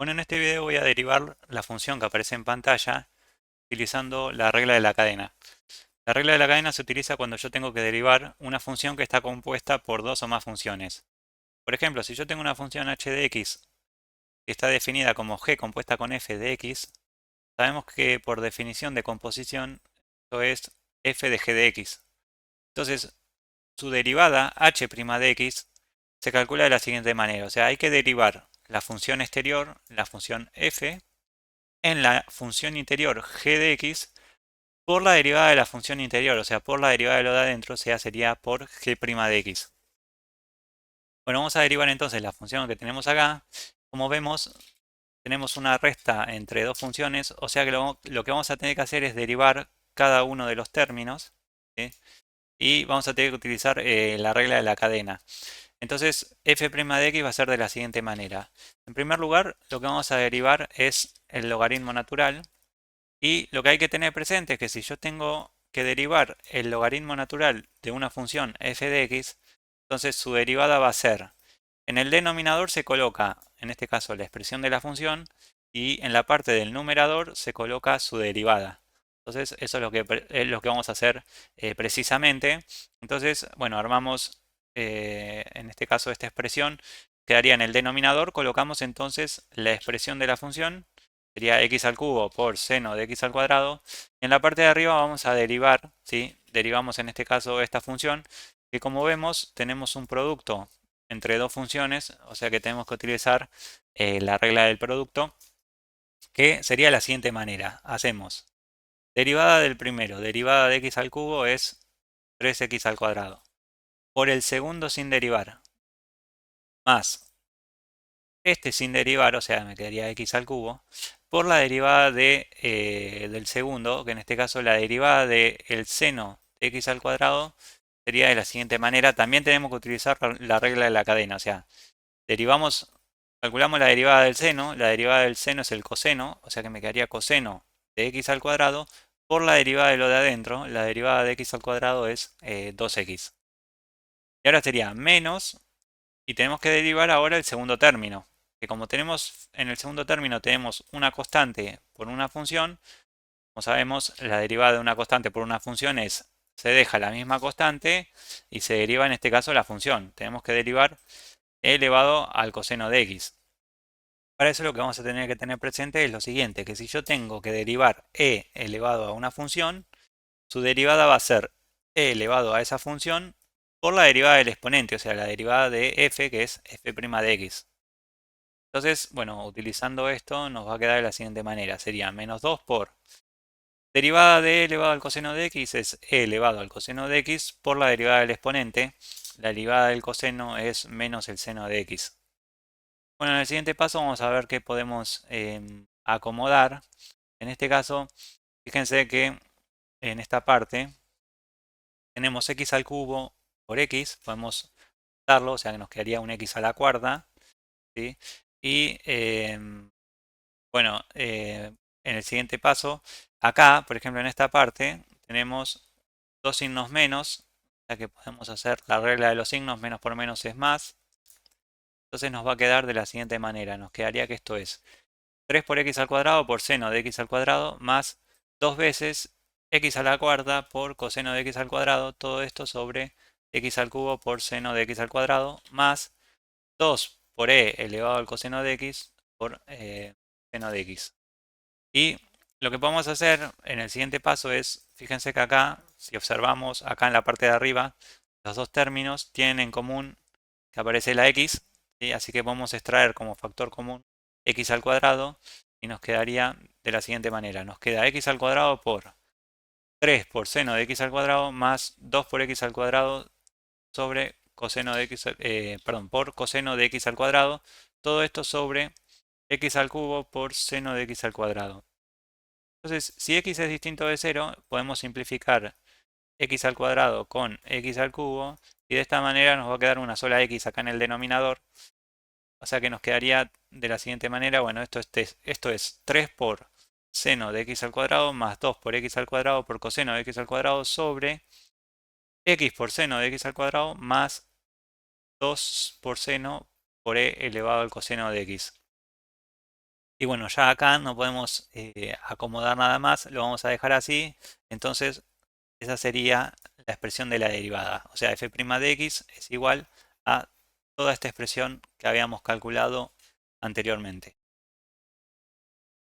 Bueno, en este video voy a derivar la función que aparece en pantalla utilizando la regla de la cadena. La regla de la cadena se utiliza cuando yo tengo que derivar una función que está compuesta por dos o más funciones. Por ejemplo, si yo tengo una función h de x que está definida como g compuesta con f de x, sabemos que por definición de composición esto es f de g de x. Entonces, su derivada h' de x se calcula de la siguiente manera. O sea, hay que derivar la función exterior, la función f, en la función interior g de x por la derivada de la función interior, o sea, por la derivada de lo de adentro, o sea, sería por g' de x. Bueno, vamos a derivar entonces la función que tenemos acá. Como vemos, tenemos una resta entre dos funciones, o sea que lo que vamos a tener que hacer es derivar cada uno de los términos, ¿sí? Y vamos a tener que utilizar la regla de la cadena. Entonces, f' de x va a ser de la siguiente manera. En primer lugar, lo que vamos a derivar es el logaritmo natural. Y lo que hay que tener presente es que si yo tengo que derivar el logaritmo natural de una función f de x, entonces su derivada va a ser, en el denominador se coloca, en este caso, la expresión de la función, y en la parte del numerador se coloca su derivada. Entonces, eso es lo que vamos a hacer precisamente. Entonces, bueno, armamos, en este caso, esta expresión. Quedaría en el denominador, colocamos entonces la expresión de la función, sería x al cubo por seno de x al cuadrado. En la parte de arriba vamos a derivar, ¿sí? Derivamos en este caso esta función, que como vemos tenemos un producto entre dos funciones, o sea que tenemos que utilizar la regla del producto, que sería la siguiente manera. Hacemos derivada del primero, derivada de x al cubo es 3x al cuadrado, por el segundo sin derivar, más este sin derivar, o sea, me quedaría x al cubo, por la derivada del segundo, que en este caso la derivada del seno de x al cuadrado sería de la siguiente manera. También tenemos que utilizar la regla de la cadena, o sea, derivamos, calculamos la derivada del seno es el coseno, o sea que me quedaría coseno de x al cuadrado, por la derivada de lo de adentro, la derivada de x al cuadrado es 2x. Y ahora sería menos, y tenemos que derivar ahora el segundo término, que como tenemos en el segundo término tenemos una constante por una función, como sabemos, la derivada de una constante por una función es, se deja la misma constante y se deriva en este caso la función. Tenemos que derivar e elevado al coseno de x. Para eso lo que vamos a tener que tener presente es lo siguiente, que si yo tengo que derivar e elevado a una función, su derivada va a ser e elevado a esa función por la derivada del exponente, o sea, la derivada de f, que es f' de x. Entonces, bueno, utilizando esto nos va a quedar de la siguiente manera. Sería menos 2 por derivada de e elevado al coseno de x es e elevado al coseno de x por la derivada del exponente. La derivada del coseno es menos el seno de x. Bueno, en el siguiente paso vamos a ver qué podemos acomodar. En este caso, fíjense que en esta parte tenemos x al cubo por x, podemos darlo, o sea que nos quedaría un x a la cuarta, ¿sí? Y bueno, en el siguiente paso, acá, por ejemplo, en esta parte, tenemos dos signos menos, o sea que podemos hacer la regla de los signos, menos por menos es más. Entonces nos va a quedar de la siguiente manera, nos quedaría que esto es 3 por x al cuadrado por seno de x al cuadrado más 2 veces x a la cuarta por coseno de x al cuadrado, todo esto sobre x al cubo por seno de x al cuadrado más 2 por e elevado al coseno de x por seno de x. Y lo que podemos hacer en el siguiente paso es, fíjense que acá, si observamos acá en la parte de arriba, los dos términos tienen en común que aparece la x, ¿sí? Así que podemos extraer como factor común x al cuadrado y nos quedaría de la siguiente manera. Nos queda x al cuadrado por 3 por seno de x al cuadrado más 2 por x al cuadrado sobre coseno de x, perdón, por coseno de x al cuadrado. Todo esto sobre x al cubo por seno de x al cuadrado. Entonces, si x es distinto de 0, podemos simplificar x al cuadrado con x al cubo y de esta manera nos va a quedar una sola x acá en el denominador. O sea que nos quedaría de la siguiente manera, bueno, esto es 3 por seno de x al cuadrado más 2 por x al cuadrado por coseno de x al cuadrado sobre x por seno de x al cuadrado más 2 por seno por e elevado al coseno de x. Y bueno, ya acá no podemos acomodar nada más, lo vamos a dejar así. Entonces, esa sería la expresión de la derivada. O sea, f' de x es igual a toda esta expresión que habíamos calculado anteriormente.